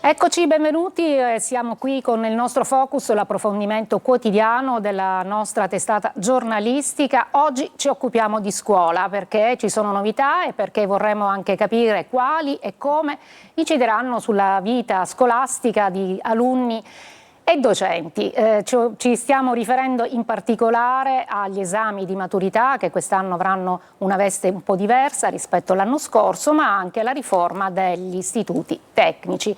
Eccoci, benvenuti. Siamo qui con il nostro focus, l'approfondimento quotidiano della nostra testata giornalistica. Oggi ci occupiamo di scuola perché ci sono novità e perché vorremmo anche capire quali e come incideranno sulla vita scolastica di alunni e docenti. Ci stiamo riferendo in particolare agli esami di maturità che quest'anno avranno una veste un po' diversa rispetto all'anno scorso, ma anche alla riforma degli istituti tecnici.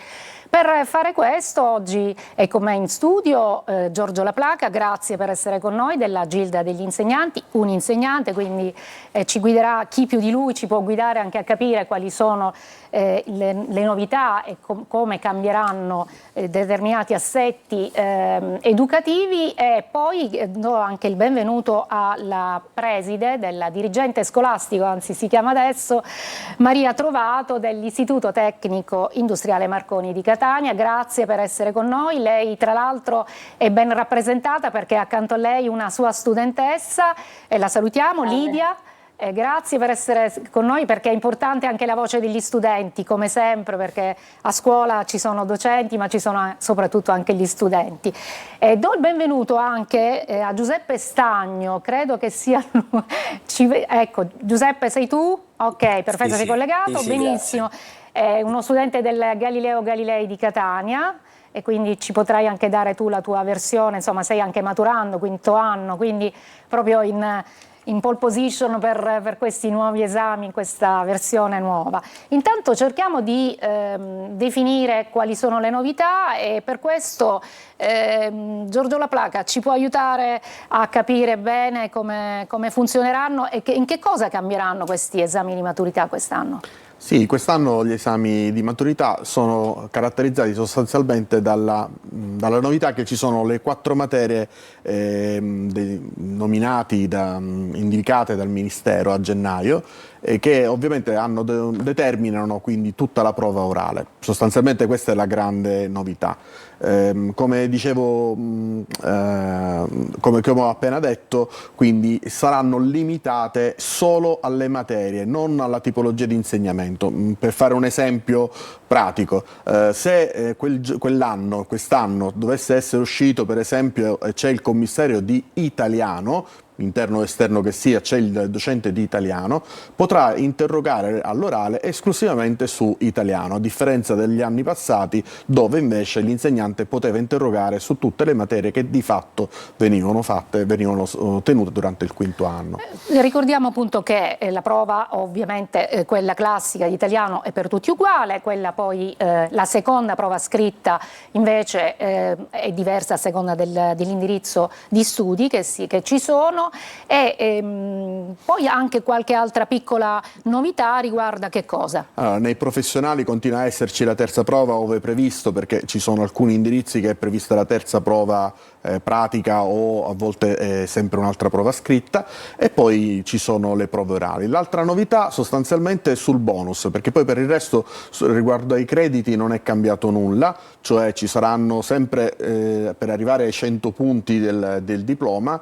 Per fare questo oggi è con me in studio Giorgio Laplaca, grazie per essere con noi, della Gilda degli Insegnanti, un insegnante, quindi ci guiderà, chi più di lui ci può guidare anche a capire quali sono le novità e come cambieranno determinati assetti educativi. E poi do anche il benvenuto alla preside della dirigente scolastico, anzi si chiama adesso, Maria Trovato dell'Istituto Tecnico Industriale Marconi di Catania. Grazie per essere con noi. Lei tra l'altro è ben rappresentata perché accanto a lei una sua studentessa, e la salutiamo, Lidia. Grazie per essere con noi perché è importante anche la voce degli studenti, come sempre, perché a scuola ci sono docenti ma ci sono soprattutto anche gli studenti. Do il benvenuto anche a Giuseppe Stagno, credo che sia ecco, Giuseppe, sei tu? Ok, perfetto, sei collegato, benissimo. È uno studente del Galileo Galilei di Catania e quindi ci potrai anche dare tu la tua versione, insomma sei anche maturando, quinto anno, quindi proprio in pole position per questi nuovi esami, in questa versione nuova. Intanto cerchiamo di definire quali sono le novità e per questo Giorgio Laplaca ci può aiutare a capire bene come funzioneranno e in che cosa cambieranno questi esami di maturità quest'anno. Sì, quest'anno gli esami di maturità sono caratterizzati sostanzialmente dalla novità che ci sono le 4 materie indicate dal Ministero a gennaio che ovviamente determinano quindi tutta la prova orale. Sostanzialmente questa è la grande novità. Come dicevo, come ho appena detto, quindi saranno limitate solo alle materie, non alla tipologia di insegnamento. Per fare un esempio pratico, se quest'anno dovesse essere uscito, per esempio, c'è il commissario di italiano, interno o esterno che sia, c'è il docente di italiano, potrà interrogare all'orale esclusivamente su italiano, a differenza degli anni passati dove invece l'insegnante poteva interrogare su tutte le materie che di fatto venivano tenute durante il quinto anno. Ricordiamo appunto che la prova, ovviamente quella classica di italiano è per tutti uguale, quella poi la seconda prova scritta invece è diversa a seconda dell'indirizzo di studi che ci sono. E poi anche qualche altra piccola novità riguarda che cosa? Allora, nei professionali continua a esserci la terza prova ove previsto, perché ci sono alcuni indirizzi che è prevista la terza prova pratica o a volte sempre un'altra prova scritta, e poi ci sono le prove orali. L'altra novità sostanzialmente è sul bonus, perché poi per il resto riguardo ai crediti non è cambiato nulla, cioè ci saranno sempre per arrivare ai 100 punti del diploma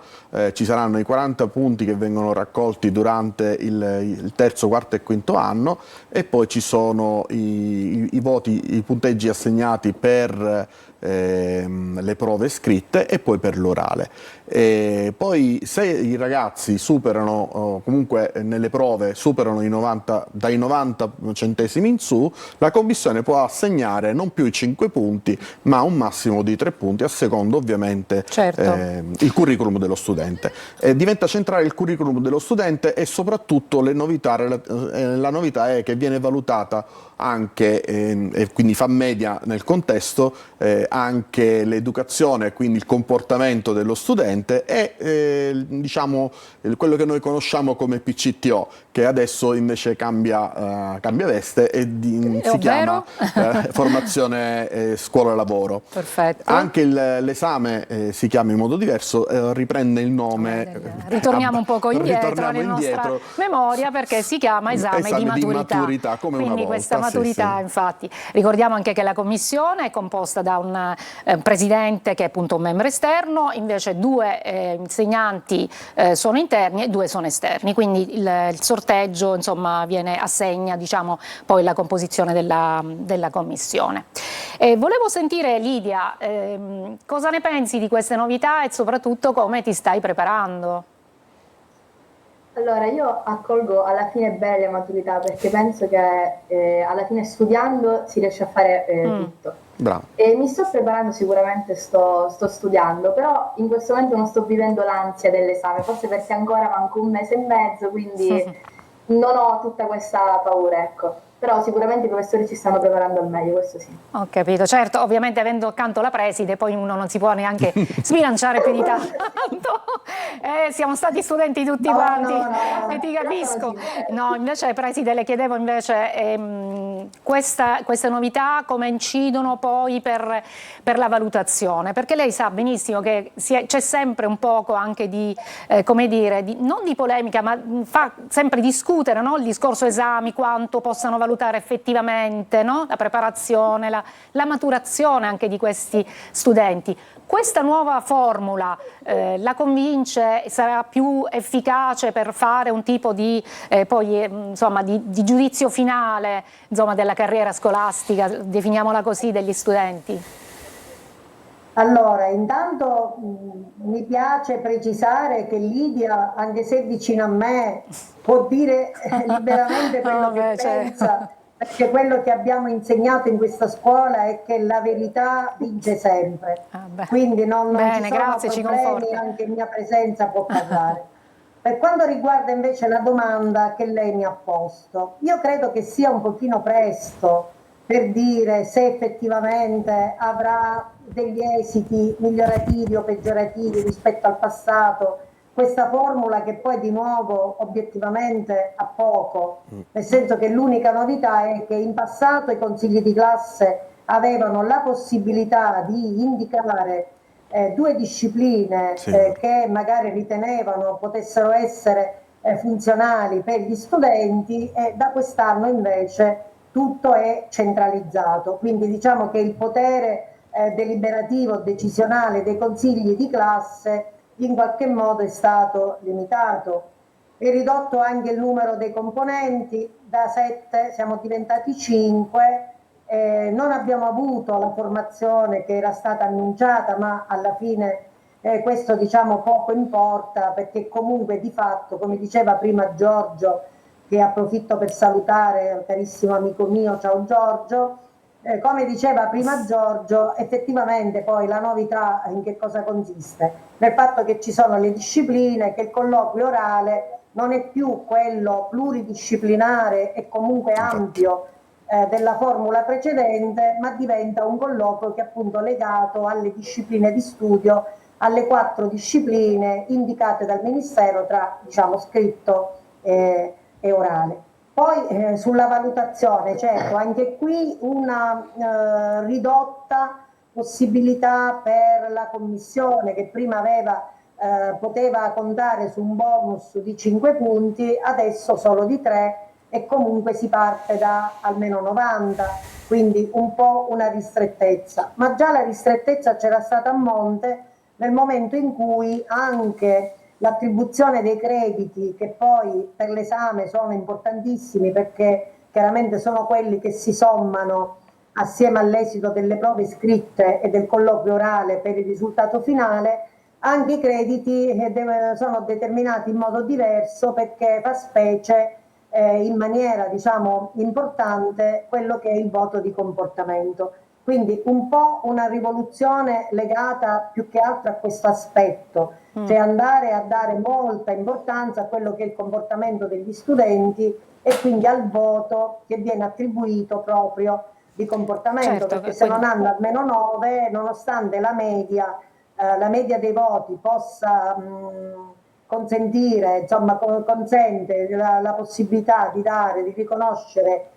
ci saranno i 40 punti che vengono raccolti durante il terzo, quarto e quinto anno, e poi ci sono i voti, i punteggi assegnati per le prove scritte e poi per l'orale. Poi se i ragazzi superano, comunque nelle prove superano dai 90 centesimi in su, la commissione può assegnare non più i 5 punti ma un massimo di 3 punti a secondo ovviamente il curriculum dello studente. Diventa centrale il curriculum dello studente e soprattutto la novità è che viene valutata anche, e quindi fa media nel contesto, anche l'educazione, quindi il comportamento dello studente e diciamo quello che noi conosciamo come PCTO, che adesso invece cambia veste e si chiama formazione scuola-lavoro. Perfetto. Anche l'esame si chiama in modo diverso, riprende il nome. Ritorniamo un poco indietro nella nostra memoria perché si chiama esame di maturità come quindi una volta, questa maturità sì. Infatti ricordiamo anche che la commissione è composta da un presidente che è appunto un membro esterno, invece 2 insegnanti sono interni e 2 sono esterni, quindi il sorteggio insomma assegna diciamo poi la composizione della commissione. Volevo sentire, Lidia, cosa ne pensi di queste novità e soprattutto come ti stai preparando? Allora, io accolgo alla fine bene le maturità perché penso che alla fine studiando si riesce a fare tutto. Bravo. E mi sto preparando sicuramente, sto studiando, però in questo momento non sto vivendo l'ansia dell'esame, forse perché ancora manco un mese e mezzo, quindi non ho tutta questa paura, ecco. Però sicuramente i professori ci stanno preparando al meglio, questo sì. Ho capito, certo, ovviamente avendo accanto la preside poi uno non si può neanche sbilanciare più di tanto. Siamo stati studenti tutti quanti e ti capisco. No, invece preside le chiedevo invece queste novità come incidono poi per la valutazione, perché lei sa benissimo che c'è sempre un poco anche di, come dire, non di polemica, ma fa sempre discutere, no? Il discorso esami, quanto possano valutare effettivamente, no? La preparazione, la maturazione anche di questi studenti. Questa nuova formula la convince, sarà più efficace per fare un tipo di, insomma, di giudizio finale, insomma, della carriera scolastica, definiamola così, degli studenti? Allora, intanto mi piace precisare che Lidia, anche se è vicino a me, può dire liberamente quello che pensa, perché quello che abbiamo insegnato in questa scuola è che la verità vince sempre. Quindi non ci sono problemi, anche in mia presenza può parlare. Per quanto riguarda invece la domanda che lei mi ha posto, io credo che sia un pochino presto per dire se effettivamente avrà degli esiti migliorativi o peggiorativi rispetto al passato, questa formula che poi di nuovo obiettivamente ha poco, nel senso che l'unica novità è che in passato i consigli di classe avevano la possibilità di indicare due discipline che magari ritenevano potessero essere funzionali per gli studenti, e da quest'anno invece tutto è centralizzato, quindi diciamo che il potere deliberativo, decisionale dei consigli di classe in qualche modo è stato limitato. È ridotto anche il numero dei componenti, da 7 siamo diventati 5, non abbiamo avuto la formazione che era stata annunciata, ma alla fine questo diciamo poco importa, perché comunque di fatto, come diceva prima Giorgio, che approfitto per salutare, un carissimo amico mio, ciao Giorgio, come diceva prima Giorgio, effettivamente poi la novità in che cosa consiste? Nel fatto che ci sono le discipline, che il colloquio orale non è più quello pluridisciplinare e comunque ampio della formula precedente, ma diventa un colloquio che è appunto legato alle discipline di studio, alle 4 discipline indicate dal Ministero tra, diciamo, scritto e orale. Poi sulla valutazione, certo, anche qui una ridotta possibilità per la commissione che prima poteva contare su un bonus di 5 punti, adesso solo di 3, e comunque si parte da almeno 90, quindi un po' una ristrettezza. Ma già la ristrettezza c'era stata a monte nel momento in cui anche l'attribuzione dei crediti, che poi per l'esame sono importantissimi perché chiaramente sono quelli che si sommano assieme all'esito delle prove scritte e del colloquio orale per il risultato finale, anche i crediti sono determinati in modo diverso, perché fa specie in maniera diciamo importante quello che è il voto di comportamento. Quindi un po' una rivoluzione legata più che altro a questo aspetto, cioè andare a dare molta importanza a quello che è il comportamento degli studenti e quindi al voto che viene attribuito proprio di comportamento, perché se non hanno almeno 9, nonostante la media dei voti possa consentire, insomma, consente la possibilità di dare, di riconoscere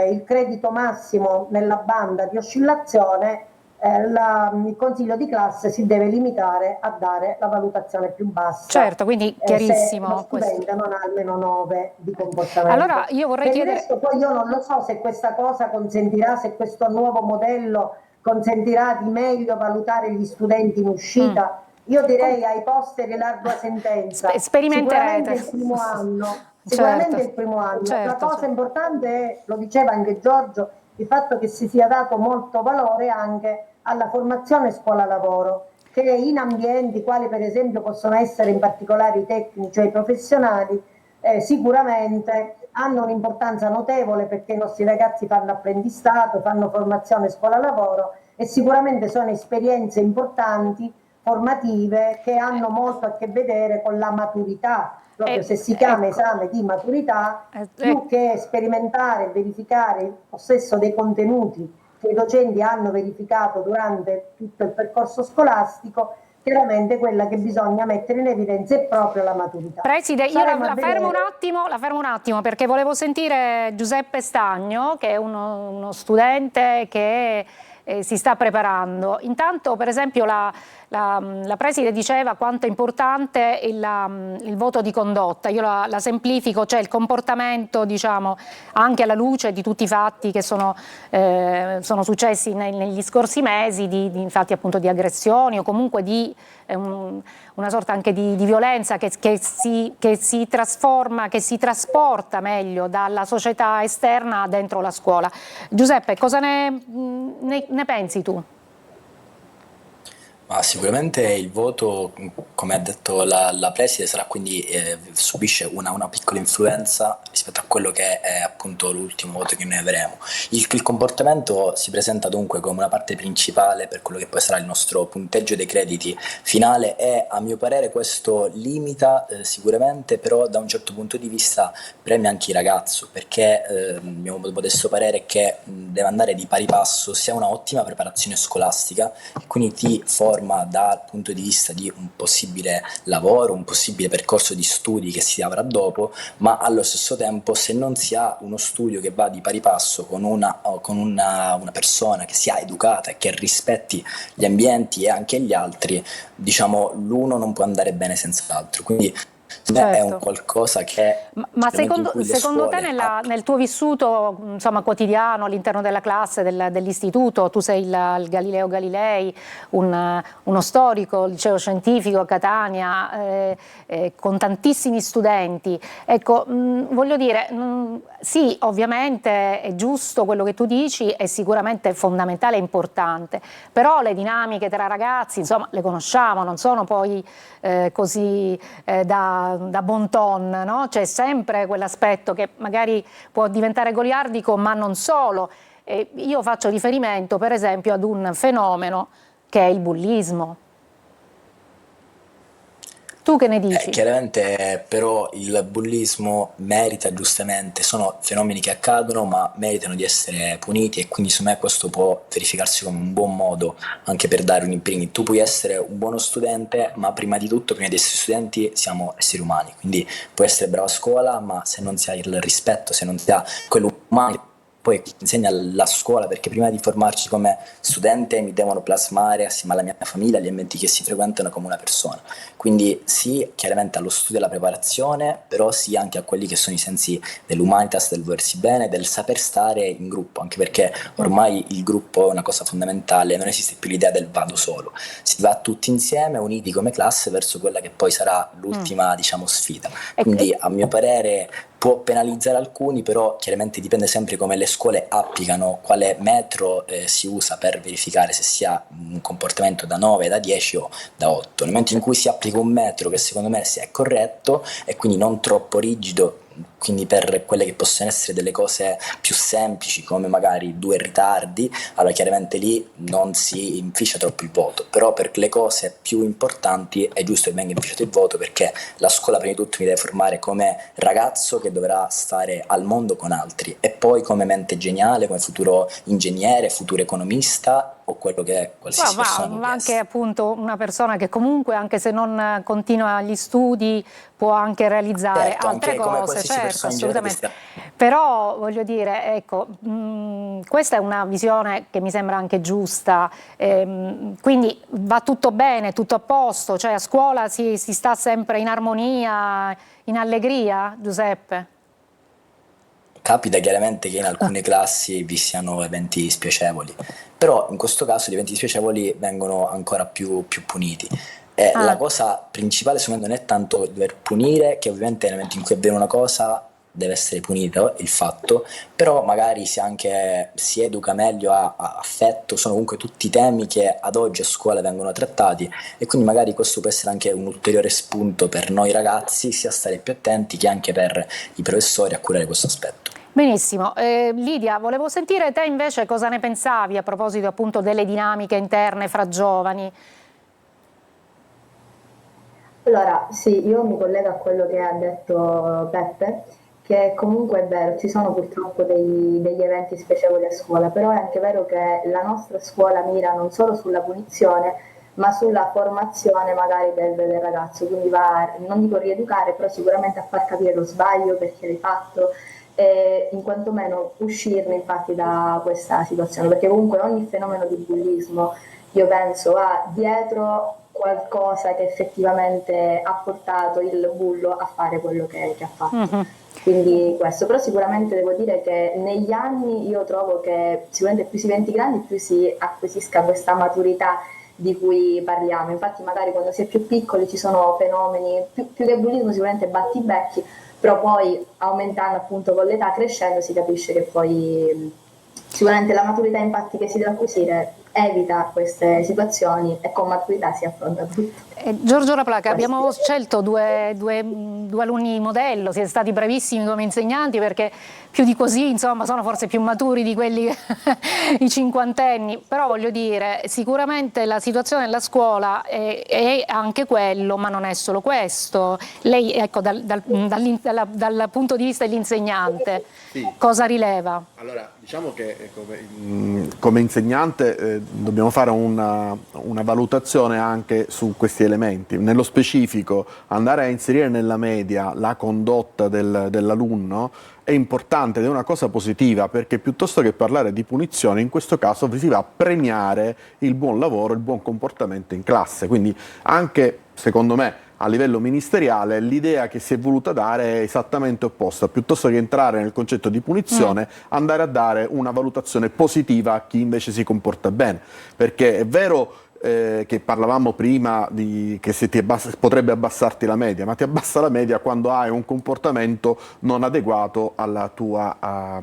il credito massimo nella banda di oscillazione, il consiglio di classe si deve limitare a dare la valutazione più bassa. Certo, quindi chiarissimo. Se lo studente non ha almeno 9 di comportamento. Allora io vorrei chiedere... Per il resto poi io non lo so se questa cosa consentirà, se questo nuovo modello consentirà di meglio valutare gli studenti in uscita. Io direi ai posteri l'ardua sentenza. Sperimenterete. Sicuramente il primo anno. Sicuramente il primo anno. La cosa importante è, lo diceva anche Giorgio, il fatto che si sia dato molto valore anche alla formazione scuola-lavoro, che in ambienti quali per esempio possono essere in particolare i tecnici o i professionali, sicuramente hanno un'importanza notevole, perché i nostri ragazzi fanno apprendistato, fanno formazione scuola-lavoro e sicuramente sono esperienze importanti, formative, che hanno molto a che vedere con la maturità. Proprio se si chiama esame di maturità, più che sperimentare e verificare il possesso dei contenuti che i docenti hanno verificato durante tutto il percorso scolastico, chiaramente quella che bisogna mettere in evidenza è proprio la maturità. Preside, io la fermo un attimo perché volevo sentire Giuseppe Stagno, che è uno studente che si sta preparando. Intanto, per esempio, la preside diceva quanto è importante il voto di condotta. Io la semplifico, cioè il comportamento, diciamo, anche alla luce di tutti i fatti che sono successi negli scorsi mesi, infatti appunto di aggressioni o comunque di una sorta anche di violenza che si trasforma, che si trasporta meglio dalla società esterna dentro la scuola. Giuseppe, cosa ne pensi tu? Ma sicuramente il voto, come ha detto la preside, sarà quindi subisce una piccola influenza rispetto a quello che è appunto l'ultimo voto che noi avremo. Il comportamento si presenta dunque come una parte principale per quello che poi sarà il nostro punteggio dei crediti finale e a mio parere questo limita sicuramente, però da un certo punto di vista premia anche il ragazzo, perché il mio modesto parere è che deve andare di pari passo sia una ottima preparazione scolastica, quindi ti forma dal punto di vista di un possibile lavoro, un possibile percorso di studi che si avrà dopo, ma allo stesso tempo se non si ha uno studio che va di pari passo con una persona che sia educata e che rispetti gli ambienti e anche gli altri, diciamo l'uno non può andare bene senza l'altro. Quindi certo. È un qualcosa che... Ma secondo te nel tuo vissuto insomma, quotidiano all'interno della classe, dell'istituto, tu sei il Galileo Galilei, uno storico, liceo scientifico a Catania, con tantissimi studenti, ecco, voglio dire, sì, ovviamente è giusto quello che tu dici, è sicuramente fondamentale e importante, però le dinamiche tra ragazzi, insomma, le conosciamo, non sono poi così da bon ton, no? C'è sempre quell'aspetto che magari può diventare goliardico, ma non solo. Io faccio riferimento per esempio ad un fenomeno che è il bullismo. Tu che ne dici? Chiaramente però il bullismo merita giustamente, sono fenomeni che accadono ma meritano di essere puniti e quindi secondo me questo può verificarsi come un buon modo anche per dare un impegno. Tu puoi essere un buono studente ma prima di tutto, prima di essere studenti siamo esseri umani, quindi puoi essere bravo a scuola ma se non si ha il rispetto, se non si ha quello umano poi insegna la scuola, perché prima di formarci come studente mi devono plasmare assieme alla mia famiglia gli ambienti che si frequentano come una persona. Quindi sì, chiaramente allo studio e alla preparazione, però sì anche a quelli che sono i sensi dell'humanitas, del volersi bene, del saper stare in gruppo, anche perché ormai il gruppo è una cosa fondamentale, non esiste più l'idea del vado solo, si va tutti insieme, uniti come classe, verso quella che poi sarà l'ultima, diciamo, sfida. Quindi a mio parere può penalizzare alcuni, però chiaramente dipende sempre come le scuole applicano, quale metro si usa per verificare se si ha un comportamento da 9, da 10 o da 8. Nel momento in cui si applica un metro che secondo me sia corretto e quindi non troppo rigido, quindi per quelle che possono essere delle cose più semplici come magari 2 ritardi, allora chiaramente lì non si inficia troppo il voto, però per le cose più importanti è giusto che venga inficiato il voto, perché la scuola prima di tutto mi deve formare come ragazzo che dovrà stare al mondo con altri e poi come mente geniale, come futuro ingegnere, futuro economista o quello che è qualsiasi persona. Ma anche appunto una persona che comunque anche se non continua gli studi può anche realizzare altre cose, certo, assolutamente. Però voglio dire, ecco, questa è una visione che mi sembra anche giusta, quindi va tutto bene, tutto a posto, cioè a scuola si sta sempre in armonia, in allegria, Giuseppe? Capita chiaramente che in alcune classi vi siano eventi spiacevoli, però in questo caso gli eventi spiacevoli vengono ancora più puniti. La cosa principale secondo me non è tanto dover punire, che ovviamente nel momento in cui avviene una cosa deve essere punito il fatto, però magari si educa meglio a affetto, sono comunque tutti temi che ad oggi a scuola vengono trattati, e quindi magari questo può essere anche un ulteriore spunto per noi ragazzi, sia a stare più attenti che anche per i professori a curare questo aspetto. Benissimo, Lidia, volevo sentire te invece cosa ne pensavi a proposito appunto delle dinamiche interne fra giovani. Allora, sì, io mi collego a quello che ha detto Peppe, che comunque è vero, ci sono purtroppo degli eventi spiacevoli a scuola, però è anche vero che la nostra scuola mira non solo sulla punizione, ma sulla formazione magari del ragazzo, quindi va, non dico rieducare, però sicuramente a far capire lo sbaglio, perché l'hai fatto, e in quanto meno uscirne infatti da questa situazione, perché comunque ogni fenomeno di bullismo, io penso, ha dietro qualcosa che effettivamente ha portato il bullo a fare quello che ha fatto. Quindi questo, però sicuramente devo dire che negli anni io trovo che sicuramente più si diventi grandi, più si acquisisca questa maturità di cui parliamo. Infatti magari quando si è più piccoli ci sono fenomeni, più che bullismo sicuramente battibecchi, però poi aumentando appunto con l'età, crescendo, si capisce che poi sicuramente la maturità infatti che si deve acquisire evita queste situazioni e con maturità si affronta tutto. Giorgio Laplaca, abbiamo scelto due alunni modello, siete stati bravissimi come insegnanti, perché più di così insomma sono forse più maturi di quelli i cinquantenni, però voglio dire sicuramente la situazione della scuola è anche quello, ma non è solo questo. Lei ecco dal punto di vista dell'insegnante Sì. cosa rileva? Allora, diciamo che come insegnante dobbiamo fare una valutazione anche su questi elementi. Nello specifico, andare a inserire nella media la condotta dell'alunno è importante ed è una cosa positiva, perché piuttosto che parlare di punizione, in questo caso si va a premiare il buon lavoro, il buon comportamento in classe. Quindi anche, secondo me, a livello ministeriale l'idea che si è voluta dare è esattamente opposta: piuttosto che entrare nel concetto di punizione, andare a dare una valutazione positiva a chi invece si comporta bene, perché è vero che parlavamo prima che se potrebbe abbassarti la media, ma ti abbassa la media quando hai un comportamento non adeguato a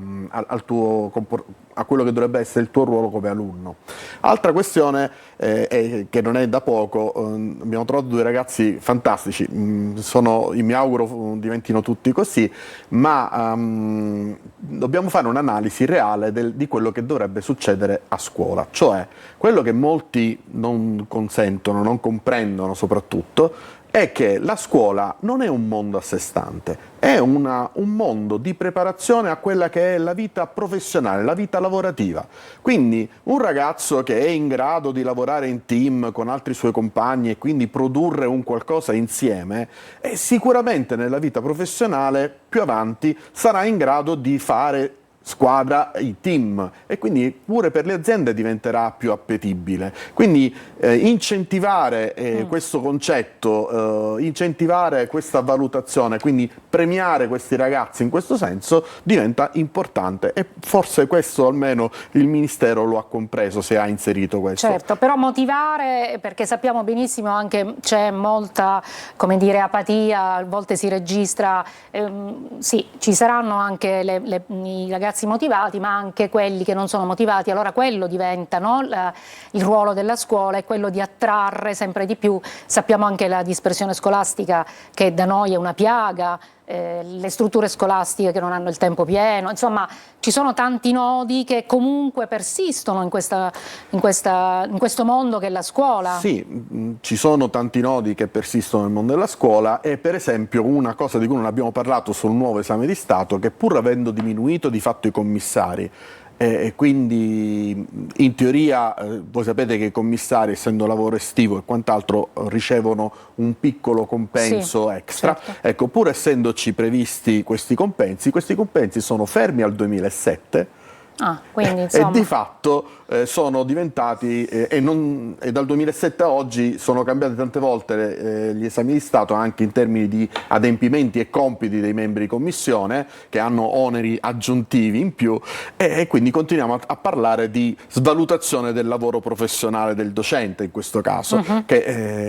quello che dovrebbe essere il tuo ruolo come alunno. Altra questione che non è da poco, abbiamo trovato due ragazzi fantastici, mi auguro diventino tutti così, ma dobbiamo fare un'analisi reale di quello che dovrebbe succedere a scuola, cioè quello che molti non consentono, non comprendono soprattutto, è che la scuola non è un mondo a sé stante, è un mondo di preparazione a quella che è la vita professionale, la vita lavorativa. Quindi un ragazzo che è in grado di lavorare in team con altri suoi compagni e quindi produrre un qualcosa insieme, sicuramente nella vita professionale più avanti sarà in grado di fare squadra, i team, e quindi pure per le aziende diventerà più appetibile. Quindi incentivare questo concetto, incentivare questa valutazione, quindi premiare questi ragazzi in questo senso diventa importante, e forse questo almeno il Ministero lo ha compreso, se ha inserito questo. Certo, però motivare, perché sappiamo benissimo anche c'è molta, come dire, apatia, a volte si registra, sì, ci saranno anche i ragazzi motivati, ma anche quelli che non sono motivati, allora quello diventa, no? Il ruolo della scuola è quello di attrarre sempre di più. Sappiamo anche la dispersione scolastica, che da noi è una piaga, le strutture scolastiche che non hanno il tempo pieno, insomma ci sono tanti nodi che comunque persistono in questo mondo che è la scuola. Sì, ci sono tanti nodi che persistono nel mondo della scuola, e per esempio una cosa di cui non abbiamo parlato sul nuovo esame di Stato, che pur avendo diminuito di fatto i commissari, e quindi in teoria voi sapete che i commissari, essendo lavoro estivo e quant'altro, ricevono un piccolo compenso extra, certo. Ecco, pur essendoci previsti questi compensi sono fermi al 2007. Quindi, e di fatto sono diventati, e dal 2007 a oggi sono cambiati tante volte gli esami di Stato, anche in termini di adempimenti e compiti dei membri di commissione, che hanno oneri aggiuntivi in più, e quindi continuiamo a parlare di svalutazione del lavoro professionale del docente in questo caso,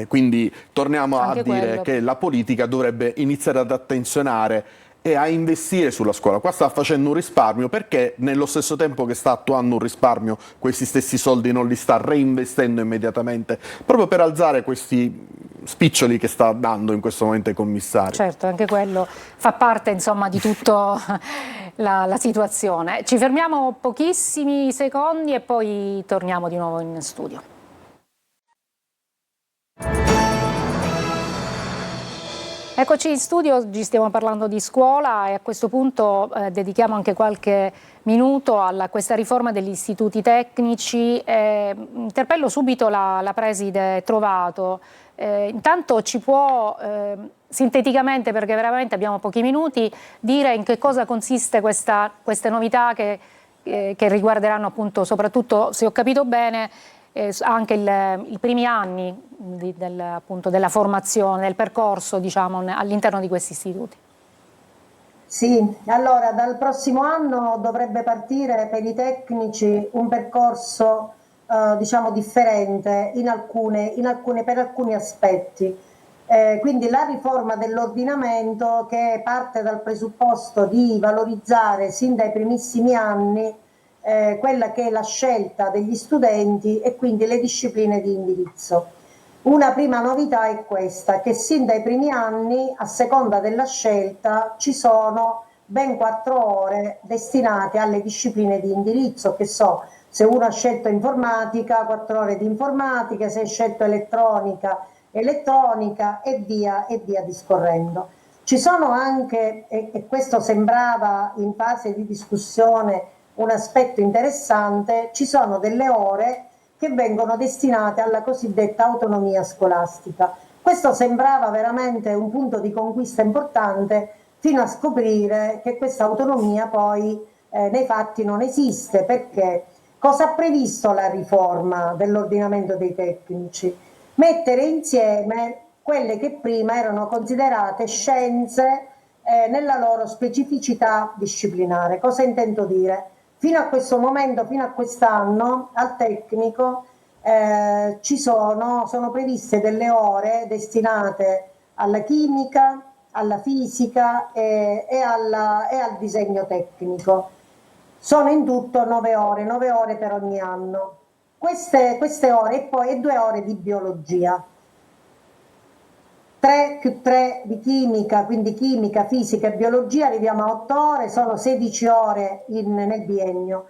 quindi torniamo Anche a dire quello. che la politica dovrebbe iniziare ad attenzionare e a investire sulla scuola. Qua sta facendo un risparmio perché nello stesso tempo che sta attuando un risparmio, questi stessi soldi non li sta reinvestendo immediatamente, proprio per alzare questi spiccioli che sta dando in questo momento ai commissari. Certo, anche quello fa parte, insomma, di tutta la situazione. Ci fermiamo pochissimi secondi e poi torniamo di nuovo in studio. Eccoci in studio, oggi stiamo parlando di scuola e a questo punto dedichiamo anche qualche minuto a questa riforma degli istituti tecnici. Interpello subito la preside Trovato. Intanto ci può sinteticamente, perché veramente abbiamo pochi minuti, dire in che cosa consiste queste novità che riguarderanno appunto, soprattutto, se ho capito bene, anche i primi anni appunto, della formazione, del percorso, diciamo, all'interno di questi istituti. Sì, allora dal prossimo anno dovrebbe partire per i tecnici un percorso diciamo differente per alcuni aspetti. Quindi la riforma dell'ordinamento, che parte dal presupposto di valorizzare sin dai primissimi anni quella che è la scelta degli studenti e quindi le discipline di indirizzo. Una prima novità è questa, che sin dai primi anni, a seconda della scelta, ci sono ben 4 ore destinate alle discipline di indirizzo, che so, se uno ha scelto informatica, 4 ore di informatica, se ha scelto elettronica e via discorrendo. Ci sono anche, e questo sembrava in fase di discussione un aspetto interessante, ci sono delle ore che vengono destinate alla cosiddetta autonomia scolastica. Questo sembrava veramente un punto di conquista importante, fino a scoprire che questa autonomia poi nei fatti non esiste. Perché cosa ha previsto la riforma dell'ordinamento dei tecnici? Mettere insieme quelle che prima erano considerate scienze nella loro specificità disciplinare. Cosa intendo dire? Fino a questo momento, fino a quest'anno, al tecnico sono previste delle ore destinate alla chimica, alla fisica e al disegno tecnico. Sono in tutto 9 ore per ogni anno. Queste ore e poi 2 ore di biologia. 3 più 3 di chimica, quindi chimica, fisica e biologia, arriviamo a 8 ore, sono 16 ore nel biennio.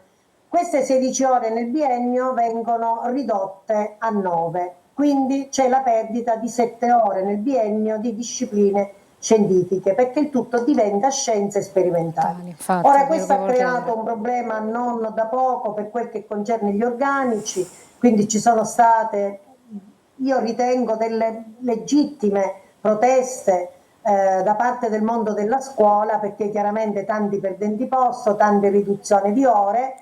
Queste 16 ore nel biennio vengono ridotte a 9, quindi c'è la perdita di 7 ore nel biennio di discipline scientifiche, perché il tutto diventa scienze sperimentali. Infatti, ora, questo ha creato un problema non da poco per quel che concerne gli organici, quindi ci sono state, io ritengo, delle legittime proteste da parte del mondo della scuola, perché chiaramente tanti perdenti posto, tante riduzioni di ore,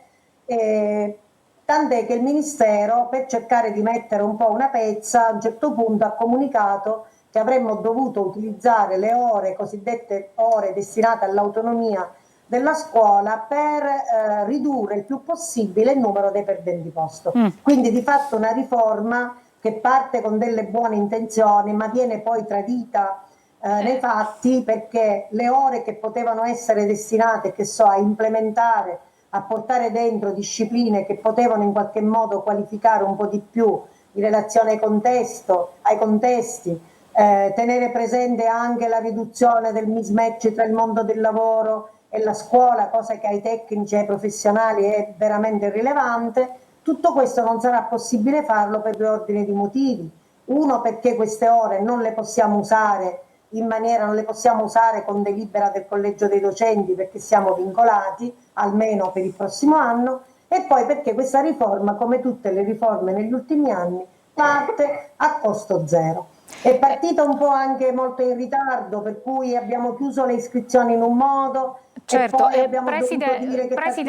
tant'è che il Ministero, per cercare di mettere un po' una pezza, a un certo punto ha comunicato che avremmo dovuto utilizzare le ore, cosiddette ore destinate all'autonomia della scuola, per ridurre il più possibile il numero dei perdenti posto. Quindi di fatto una riforma che parte con delle buone intenzioni, ma viene poi tradita nei fatti, perché le ore che potevano essere destinate, che so, a implementare, a portare dentro discipline che potevano in qualche modo qualificare un po' di più in relazione ai contesti, tenere presente anche la riduzione del mismatch tra il mondo del lavoro e la scuola, cosa che ai tecnici e ai professionali è veramente rilevante. Tutto questo non sarà possibile farlo per 2 ordini di motivi. Uno, perché queste ore non le possiamo usare non le possiamo usare con delibera del collegio dei docenti, perché siamo vincolati, almeno per il prossimo anno, e poi perché questa riforma, come tutte le riforme negli ultimi anni, parte a costo zero. È partita un po' anche molto in ritardo, per cui abbiamo chiuso le iscrizioni in un modo. Certo, Preside,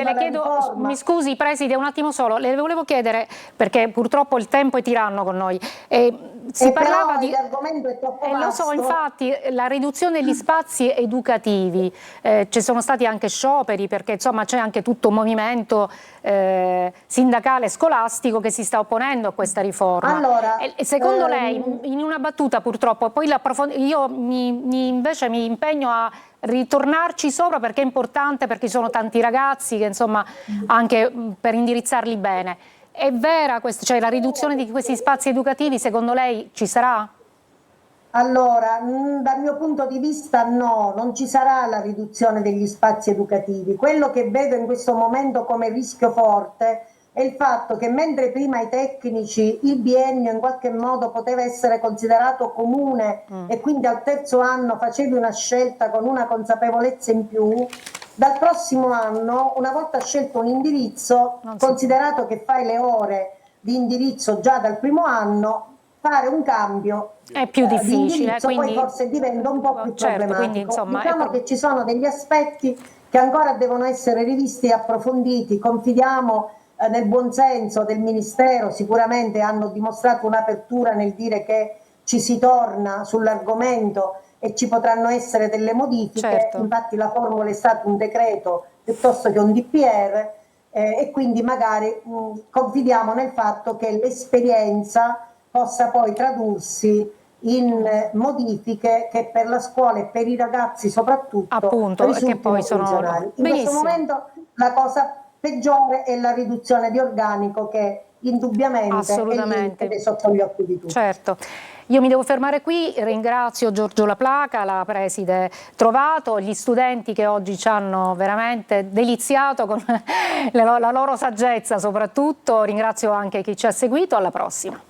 le chiedo, mi scusi Preside, un attimo solo, le volevo chiedere, perché purtroppo il tempo è tiranno con noi, si parlava di... l'argomento è troppo lo so, vasto. infatti, la riduzione degli spazi educativi, ci sono stati anche scioperi, perché insomma c'è anche tutto un movimento sindacale scolastico che si sta opponendo a questa riforma. Allora, e secondo lei, in una battuta purtroppo, poi io invece mi impegno a ritornarci sopra perché è importante, perché ci sono tanti ragazzi che insomma anche per indirizzarli bene. È vera questa, cioè la riduzione di questi spazi educativi secondo lei ci sarà? Allora, dal mio punto di vista no, non ci sarà la riduzione degli spazi educativi. Quello che vedo in questo momento come rischio forte è il fatto che mentre prima ai tecnici il biennio in qualche modo poteva essere considerato comune e quindi al terzo anno facevi una scelta con una consapevolezza in più, dal prossimo anno, una volta scelto un indirizzo, considerato che fai le ore di indirizzo già dal primo anno, fare un cambio è più difficile, quindi poi forse diventa un po' più problematico. Quindi, insomma, diciamo che ci sono degli aspetti che ancora devono essere rivisti e approfonditi. Confidiamo nel buon senso del Ministero, sicuramente hanno dimostrato un'apertura nel dire che ci si torna sull'argomento e ci potranno essere delle modifiche, infatti la formula è stato un decreto piuttosto che un DPR e quindi magari confidiamo nel fatto che l'esperienza possa poi tradursi in modifiche che per la scuola e per i ragazzi soprattutto che poi sono funzionali. In questo momento la cosa peggiore è la riduzione di organico che indubbiamente è sotto gli occhi di tutti. Certo. Io mi devo fermare qui, ringrazio Giorgio La Placa, la preside Trovato, gli studenti che oggi ci hanno veramente deliziato con la loro saggezza soprattutto, ringrazio anche chi ci ha seguito, alla prossima.